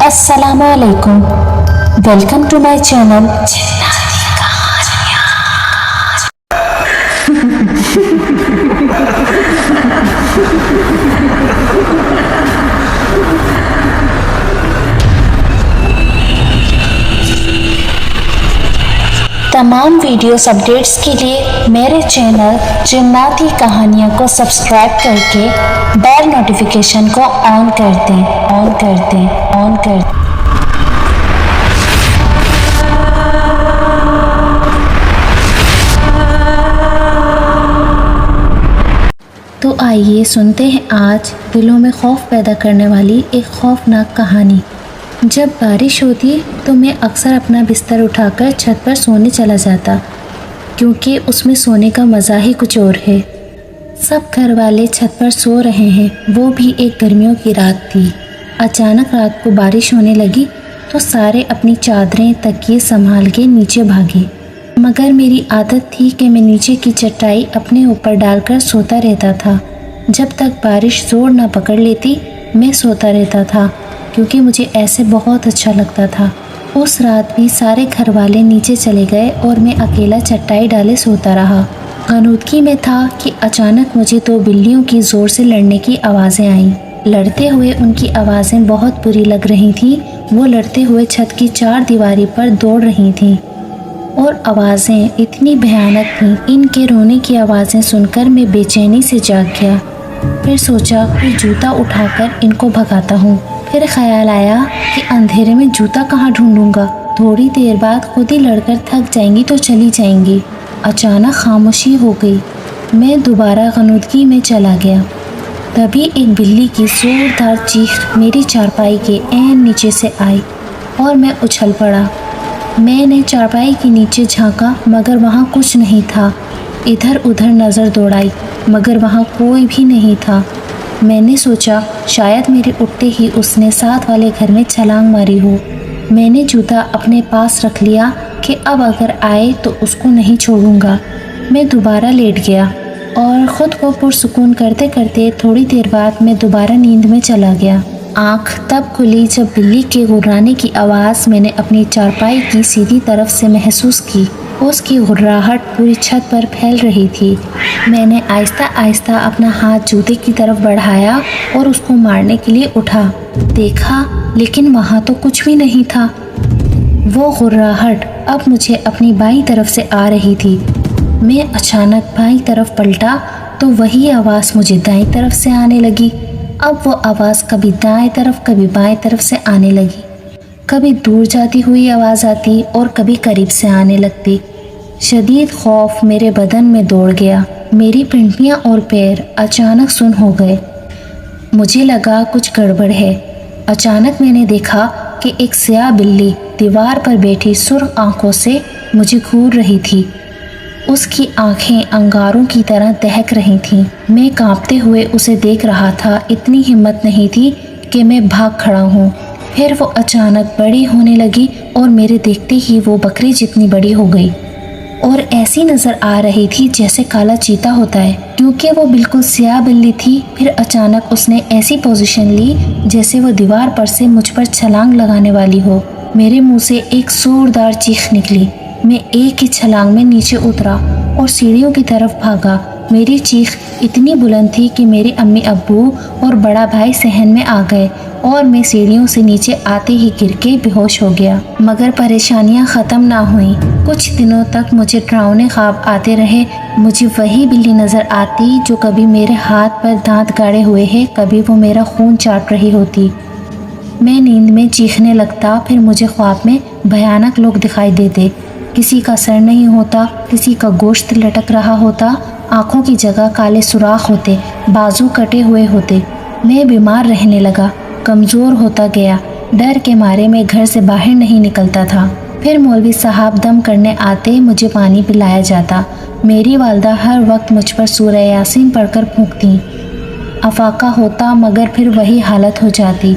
अस्सलाम वालेकुम। Welcome to my channel. तमाम वीडियोस अपडेट्स के लिए मेरे चैनल जिन्नाती कहानियों को सब्सक्राइब करके बेल नोटिफिकेशन को ऑन कर दें। तो आइए सुनते हैं आज दिलों में खौफ पैदा करने वाली एक खौफनाक कहानी। जब बारिश होती तो मैं अक्सर अपना बिस्तर उठाकर छत पर सोने चला जाता, क्योंकि उसमें सोने का मज़ा ही कुछ और है। सब घर वाले छत पर सो रहे हैं। वो भी एक गर्मियों की रात थी। अचानक रात को बारिश होने लगी तो सारे अपनी चादरें तकिए संभाल के नीचे भागे, मगर मेरी आदत थी कि मैं नीचे की चटाई अपने ऊपर डालकर सोता रहता था। जब तक बारिश जोर न पकड़ लेती मैं सोता रहता था, क्योंकि मुझे ऐसे बहुत अच्छा लगता था। उस रात भी सारे घर वाले नीचे चले गए और मैं अकेला चटाई डाले सोता रहा। आलूदगी में था कि अचानक मुझे दो बिल्लियों की ज़ोर से लड़ने की आवाज़ें आईं। लड़ते हुए उनकी आवाज़ें बहुत बुरी लग रही थीं। वो लड़ते हुए छत की चार दीवारी पर दौड़ रही थीं और आवाज़ें इतनी भयानक थीं। इनके रोने की आवाज़ें सुनकर मैं बेचैनी से जाग गया। फिर सोचा कि जूता उठाकर इनको भगाता हूँ। फिर ख्याल आया कि अंधेरे में जूता कहाँ ढूंढूंगा। थोड़ी देर बाद खुद ही लड़कर थक जाएंगी तो चली जाएंगी। अचानक खामोशी हो गई। मैं दोबारा गनुदगी में चला गया। तभी एक बिल्ली की जोरदार चीख मेरी चारपाई के ऐन नीचे से आई और मैं उछल पड़ा। मैंने चारपाई के नीचे झांका, मगर वहाँ कुछ नहीं था। इधर उधर नज़र दौड़ाई, मगर वहाँ कोई भी नहीं था। मैंने सोचा शायद मेरे उठते ही उसने साथ वाले घर में छलांग मारी हो। मैंने जूता अपने पास रख लिया कि अब अगर आए तो उसको नहीं छोड़ूंगा। मैं दोबारा लेट गया और ख़ुद को पुरसुकून करते करते थोड़ी देर बाद मैं दोबारा नींद में चला गया। आँख तब खुली जब बिल्ली के गुर्राने की आवाज़ मैंने अपनी चारपाई की सीधी तरफ से महसूस की। उसकी गुर्राहट पूरी छत पर फैल रही थी। मैंने आहिस्ता आहिस्ता अपना हाथ जूते की तरफ बढ़ाया और उसको मारने के लिए उठा। देखा, लेकिन वहाँ तो कुछ भी नहीं था। वो गुर्राहट अब मुझे अपनी बाईं तरफ से आ रही थी। मैं अचानक बाईं तरफ पलटा तो वही आवाज़ मुझे दाईं तरफ से आने लगी। अब वो आवाज़ कभी दाएं तरफ कभी बाएं तरफ से आने लगी। कभी दूर जाती हुई आवाज़ आती और कभी करीब से आने लगती। शदीद खौफ मेरे बदन में दौड़ गया। मेरी पिंडियाँ और पैर अचानक सुन्न हो गए। मुझे लगा कुछ गड़बड़ है। अचानक मैंने देखा कि एक स्याह बिल्ली दीवार पर बैठी सुर्ख आंखों से मुझे घूर रही थी। उसकी आंखें अंगारों की तरह दहक रही थीं। मैं कांपते हुए उसे देख रहा था। इतनी हिम्मत नहीं थी कि मैं भाग खड़ा हूँ। फिर वो अचानक बड़ी होने लगी और मेरे देखते ही वो बकरी जितनी बड़ी हो गई और ऐसी नज़र आ रही थी जैसे काला चीता होता है, क्योंकि वो बिल्कुल स्याह बिल्ली थी। फिर अचानक उसने ऐसी पोजीशन ली जैसे वो दीवार पर से मुझ पर छलांग लगाने वाली हो। मेरे मुंह से एक जोरदार चीख निकली। मैं एक ही छलांग में नीचे उतरा और सीढ़ियों की तरफ भागा। मेरी चीख इतनी बुलंद थी कि मेरे अम्मी अब्बू और बड़ा भाई सहन में आ गए और मैं सीढ़ियों से नीचे आते ही गिर के बेहोश हो गया। मगर परेशानियां ख़त्म ना हुई। कुछ दिनों तक मुझे डरावने ख्वाब आते रहे। मुझे वही बिल्ली नज़र आती जो कभी मेरे हाथ पर दांत गाड़े हुए है, कभी वो मेरा खून चाट रही होती। मैं नींद में चीखने लगता। फिर मुझे ख्वाब में भयानक लोग दिखाई देते। किसी का सर नहीं होता, किसी का गोश्त लटक रहा होता, आँखों की जगह काले सुराख होते, बाजू कटे हुए होते। मैं बीमार रहने लगा, कमज़ोर होता गया। डर के मारे मैं घर से बाहर नहीं निकलता था। फिर मौलवी साहब दम करने आते, मुझे पानी पिलाया जाता। मेरी वालदा हर वक्त मुझ पर सूरह यासीन पढ़कर फूंकती। अफाका होता, मगर फिर वही हालत हो जाती।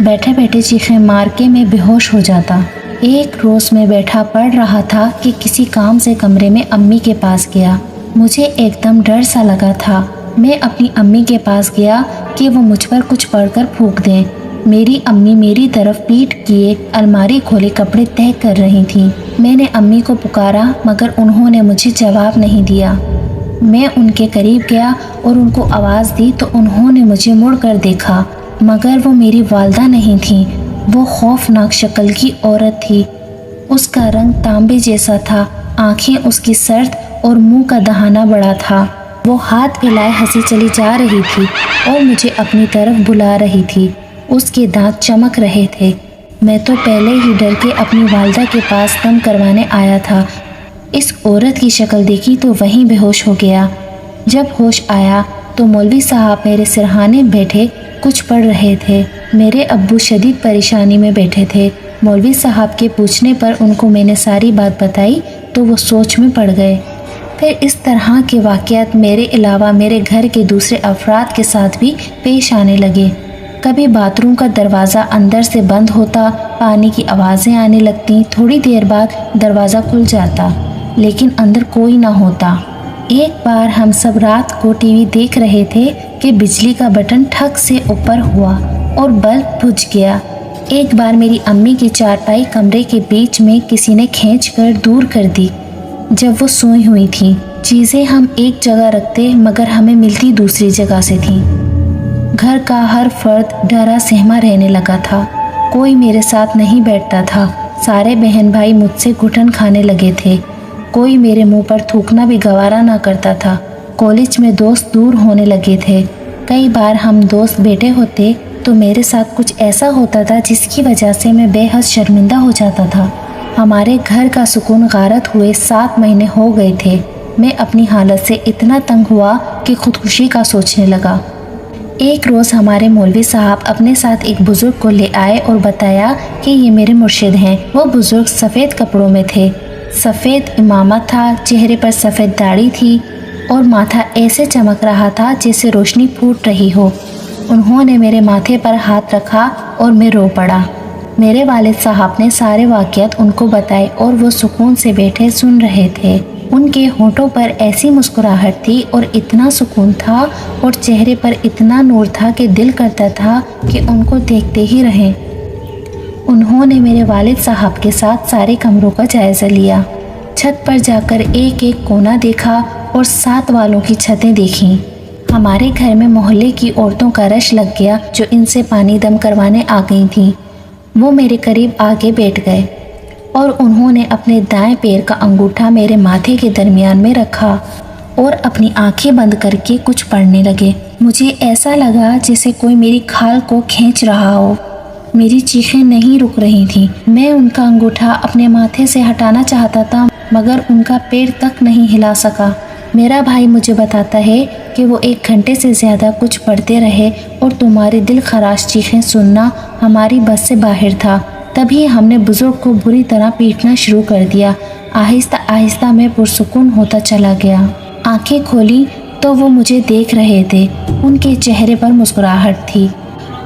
बैठे बैठे चीखें मार के मैं बेहोश हो जाता। एक रोज़ मैं बैठा पढ़ रहा था कि किसी काम से कमरे में अम्मी के पास गया। मुझे एकदम डर सा लगा था। मैं अपनी अम्मी के पास गया कि वो मुझ पर कुछ पढ़कर फूंक दें। میری امی میری طرف پیٹ کیے الماری کھولے کپڑے طے کر رہی تھیں۔ میں نے امی کو پکارا مگر انہوں نے مجھے جواب نہیں دیا۔ میں ان کے قریب گیا اور ان کو آواز دی تو انہوں نے مجھے مڑ کر دیکھا مگر وہ میری والدہ نہیں تھیں۔ وہ خوفناک شکل کی عورت تھی۔ اس کا رنگ تانبے جیسا تھا، آنکھیں اس کی سرد اور منہ کا دہانہ بڑا تھا۔ وہ ہاتھ پھیلائے ہنسی چلی جا رہی تھی اور مجھے اپنی طرف بلا رہی تھی۔ اس کے دانت چمک رہے تھے۔ میں تو پہلے ہی ڈر کے اپنی والدہ کے پاس دم کروانے آیا تھا۔ اس عورت کی شکل دیکھی تو وہیں بے ہوش ہو گیا۔ جب ہوش آیا تو مولوی صاحب میرے سرہانے بیٹھے کچھ پڑھ رہے تھے۔ میرے ابو شدید پریشانی میں بیٹھے تھے۔ مولوی صاحب کے پوچھنے پر ان کو میں نے ساری بات بتائی تو وہ سوچ میں پڑ گئے۔ پھر اس طرح کے واقعات میرے علاوہ میرے گھر کے دوسرے افراد کے ساتھ بھی پیش آنے لگے۔ کبھی باتھ روم کا دروازہ اندر سے بند ہوتا، پانی کی آوازیں آنے لگتی، تھوڑی دیر بعد دروازہ کھل جاتا لیکن اندر کوئی نہ ہوتا۔ ایک بار ہم سب رات کو ٹی وی دیکھ رہے تھے کہ بجلی کا بٹن ٹھک سے اوپر ہوا اور بلب بجھ گیا۔ ایک بار میری امی کی چارپائی کمرے کے بیچ میں کسی نے کھینچ کر دور کر دی جب وہ سوئی ہوئی تھیں۔ چیزیں ہم ایک جگہ رکھتے مگر ہمیں ملتی دوسری جگہ سے تھیں۔ گھر کا ہر فرد ڈرا سہما رہنے لگا تھا۔ کوئی میرے ساتھ نہیں بیٹھتا تھا۔ سارے بہن بھائی مجھ سے گھٹن کھانے لگے تھے۔ کوئی میرے منہ پر تھوکنا بھی گوارا نہ کرتا تھا۔ کالج میں دوست دور ہونے لگے تھے۔ کئی بار ہم دوست بیٹھے ہوتے تو میرے ساتھ کچھ ایسا ہوتا تھا جس کی وجہ سے میں بے حد شرمندہ ہو جاتا تھا۔ ہمارے گھر کا سکون غارت ہوئے 7 مہینے ہو گئے تھے۔ میں اپنی حالت سے اتنا تنگ ہوا کہ خودکشی کا سوچنے لگا۔ ایک روز ہمارے مولوی صاحب اپنے ساتھ ایک بزرگ کو لے آئے اور بتایا کہ یہ میرے مرشد ہیں۔ وہ بزرگ سفید کپڑوں میں تھے، سفید امامت تھا، چہرے پر سفید داڑھی تھی اور ماتھا ایسے چمک رہا تھا جیسے روشنی پھوٹ رہی ہو۔ انہوں نے میرے ماتھے پر ہاتھ رکھا اور میں رو پڑا۔ میرے والد صاحب نے سارے واقعات ان کو بتائے اور وہ سکون سے بیٹھے سن رہے تھے۔ ان کے ہونٹوں پر ایسی مسکراہٹ تھی اور اتنا سکون تھا اور چہرے پر اتنا نور تھا کہ دل کرتا تھا کہ ان کو دیکھتے ہی رہیں۔ انہوں نے میرے والد صاحب کے ساتھ سارے کمروں کا جائزہ لیا، چھت پر جا کر ایک ایک کونا دیکھا اور ساتھ والوں کی چھتیں دیکھیں۔ ہمارے گھر میں محلے کی عورتوں کا رش لگ گیا جو ان سے پانی دم کروانے آ گئی تھیں۔ وہ میرے قریب آگے بیٹھ گئے اور انہوں نے اپنے دائیں پیر کا انگوٹھا میرے ماتھے کے درمیان میں رکھا اور اپنی آنکھیں بند کر کے کچھ پڑھنے لگے۔ مجھے ایسا لگا جیسے کوئی میری کھال کو کھینچ رہا ہو۔ میری چیخیں نہیں رک رہی تھیں۔ میں ان کا انگوٹھا اپنے ماتھے سے ہٹانا چاہتا تھا مگر ان کا پیر تک نہیں ہلا سکا۔ میرا بھائی مجھے بتاتا ہے کہ وہ 1 گھنٹے سے زیادہ کچھ پڑھتے رہے اور تمہاری دل خراش چیخیں سننا ہماری بس سے باہر تھا۔ تبھی ہم نے بزرگ کو بری طرح پیٹنا شروع کر دیا۔ آہستہ آہستہ میں پرسکون ہوتا چلا گیا۔ آنکھیں کھولی تو وہ مجھے دیکھ رہے تھے۔ ان کے چہرے پر مسکراہٹ تھی۔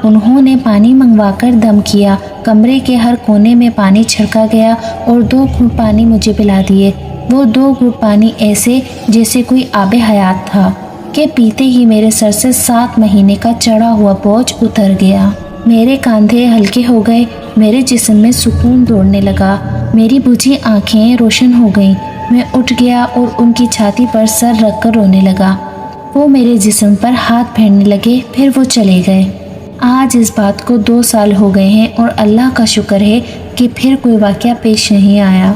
انہوں نے پانی منگوا کر دم کیا۔ کمرے کے ہر کونے میں پانی چھڑکا گیا اور 2 گھونٹ پانی مجھے پلا دیے۔ وہ 2 گھونٹ پانی ایسے جیسے کوئی آب حیات تھا کہ پیتے ہی میرے سر سے 7 مہینے کا چڑھا ہوا بوجھ اتر گیا۔ میرے کاندھے ہلکے ہو گئے، میرے جسم میں سکون دوڑنے لگا، میری بجھی آنکھیں روشن ہو گئیں۔ میں اٹھ گیا اور ان کی چھاتی پر سر رکھ کر رونے لگا۔ وہ میرے جسم پر ہاتھ پھیرنے لگے، پھر وہ چلے گئے۔ آج اس بات کو 2 سال ہو گئے ہیں اور اللہ کا شکر ہے کہ پھر کوئی واقعہ پیش نہیں آیا۔